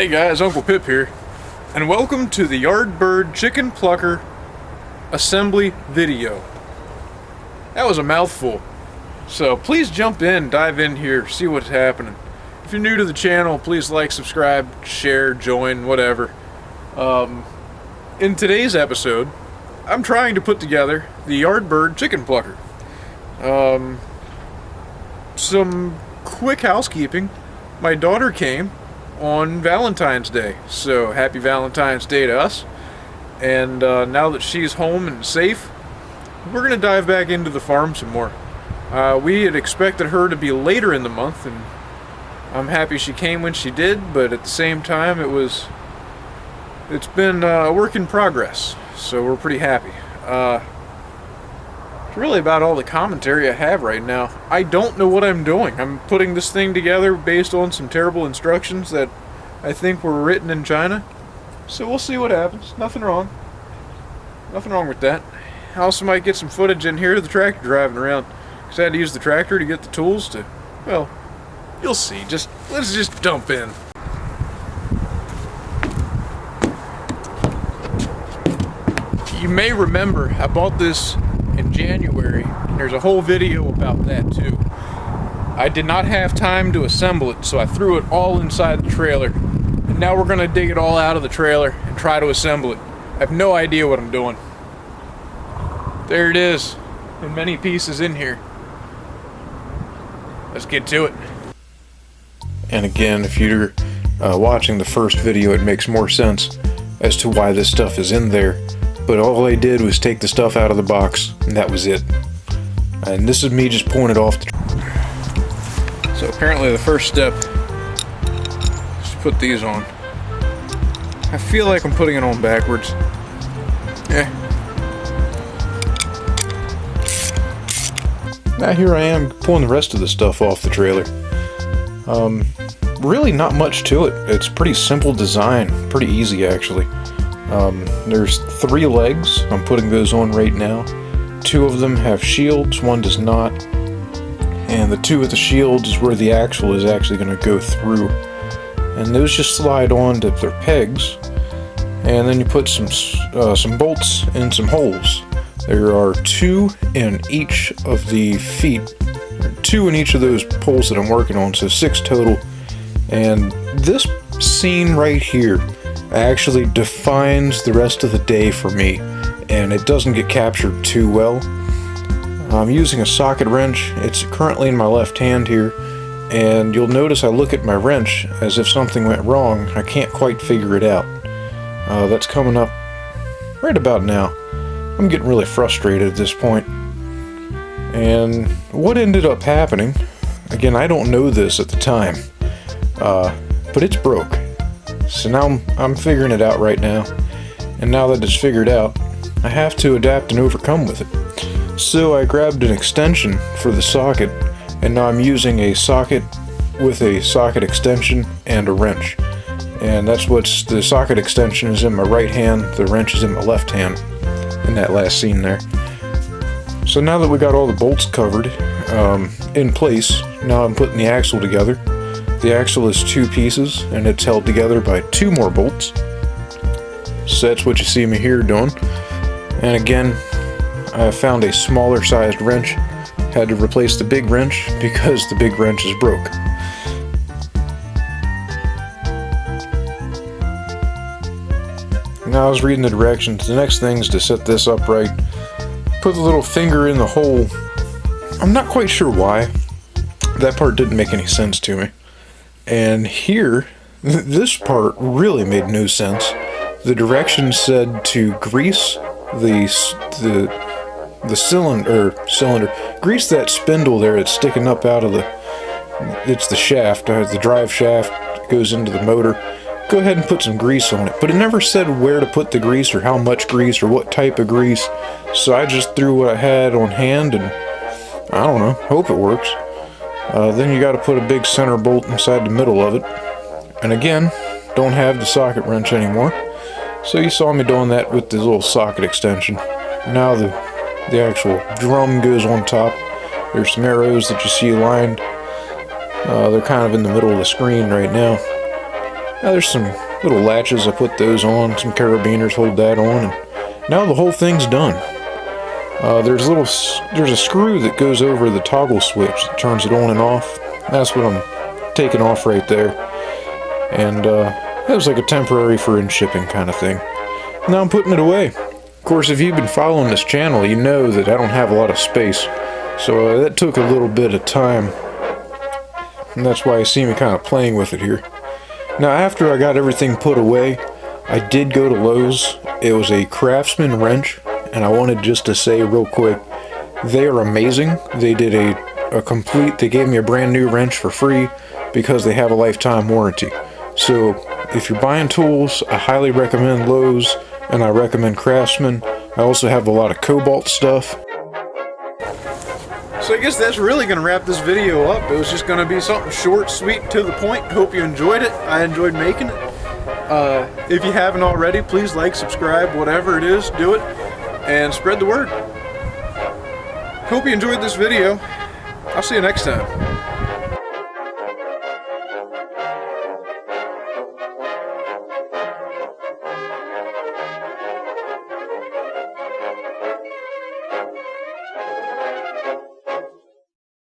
Hey guys, Uncle Pip here, and welcome to the Yardbird Chicken Plucker assembly video. That was a mouthful, so please jump in, dive in here, see what's happening. If you're new to the channel, please like, subscribe, share, join, whatever. In today's episode, I'm trying to put together the Yardbird Chicken Plucker. Some quick housekeeping. My daughter came on Valentine's Day, so happy Valentine's Day to us. And now that she's home and safe, we're gonna dive back into the farm some more. We had expected her to be later in the month, and I'm happy she came when she did, but at the same time it's been a work in progress, so we're pretty happy. It's really about all the commentary I have right now. I don't know what I'm doing. I'm putting this thing together based on some terrible instructions that I think were written in China. So we'll see what happens. Nothing wrong. Nothing wrong with that. I also might get some footage in here of the tractor driving around, because I had to use the tractor to get the tools to, well, you'll see. Let's just dump in. You may remember I bought this in January, and there's a whole video about that too. I did not have time to assemble it, so I threw it all inside the trailer, and now we're gonna dig it all out of the trailer and try to assemble it. I have no idea what I'm doing. There it is, in many pieces in here. Let's get to it. And again, if you're watching the first video, it makes more sense as to why this stuff is in there. But all I did was take the stuff out of the box, and that was it. And this is me just pulling it off. So apparently the first step is to put these on. I feel like I'm putting it on backwards. Yeah. Now here I am pulling the rest of the stuff off the trailer. Really not much to it. It's pretty simple design. Pretty easy actually. There's 3 legs. I'm putting those on right now. 2 of them have shields, 1 does not. And the 2 with the shields is where the axle is actually going to go through. And those just slide on to their pegs. And then you put some bolts in some holes. There are 2 in each of the feet. 2 in each of those poles that I'm working on, so 6 total. And this scene right here actually defines the rest of the day for me, and it doesn't get captured too well. I'm using a socket wrench. It's currently in my left hand here, and you'll notice I look at my wrench as if something went wrong. I can't quite figure it out. That's coming up right about now. I'm getting really frustrated at this point. And what ended up happening, again, I don't know this at the time, but it's broke. So now I'm figuring it out right now, and now that it's figured out, I have to adapt and overcome with it. So I grabbed an extension for the socket, and now I'm using a socket with a socket extension and a wrench. And that's the socket extension is in my right hand, the wrench is in my left hand, in that last scene there. So now that we got all the bolts covered in place, now I'm putting the axle together. The axle is 2 pieces, and it's held together by 2 more bolts. So that's what you see me here doing. And again, I found a smaller sized wrench. Had to replace the big wrench because the big wrench is broke. Now I was reading the directions. The next thing is to set this up right. Put the little finger in the hole. I'm not quite sure why. That part didn't make any sense to me. And here, this part really made no sense. The directions said to grease the cylinder, grease that spindle there that's sticking up out of it's the shaft, the drive shaft goes into the motor. Go ahead and put some grease on it. But it never said where to put the grease or how much grease or what type of grease. So I just threw what I had on hand and I don't know, hope it works. Then you got to put a big center bolt inside the middle of it. And again, don't have the socket wrench anymore. So you saw me doing that with this little socket extension. Now the actual drum goes on top. There's some arrows that you see lined. They're kind of in the middle of the screen right now. Now there's some little latches, I put those on, some carabiners hold that on, and now the whole thing's done. There's a screw that goes over the toggle switch that turns it on and off. That's what I'm taking off right there. And that was like a temporary for in shipping kind of thing. Now I'm putting it away. Of course, if you've been following this channel, you know that I don't have a lot of space. So that took a little bit of time. And that's why you see me kind of playing with it here. Now after I got everything put away, I did go to Lowe's. It was a Craftsman wrench. And I wanted just to say real quick, they are amazing. They did they gave me a brand new wrench for free because they have a lifetime warranty. So if you're buying tools, I highly recommend Lowe's, and I recommend Craftsman. I also have a lot of Cobalt stuff. So I guess that's really going to wrap this video up. It was just going to be something short, sweet, to the point. Hope you enjoyed it. I enjoyed making it. If you haven't already, please like, subscribe, whatever it is, do it. And spread the word. Hope you enjoyed this video. I'll see you next time.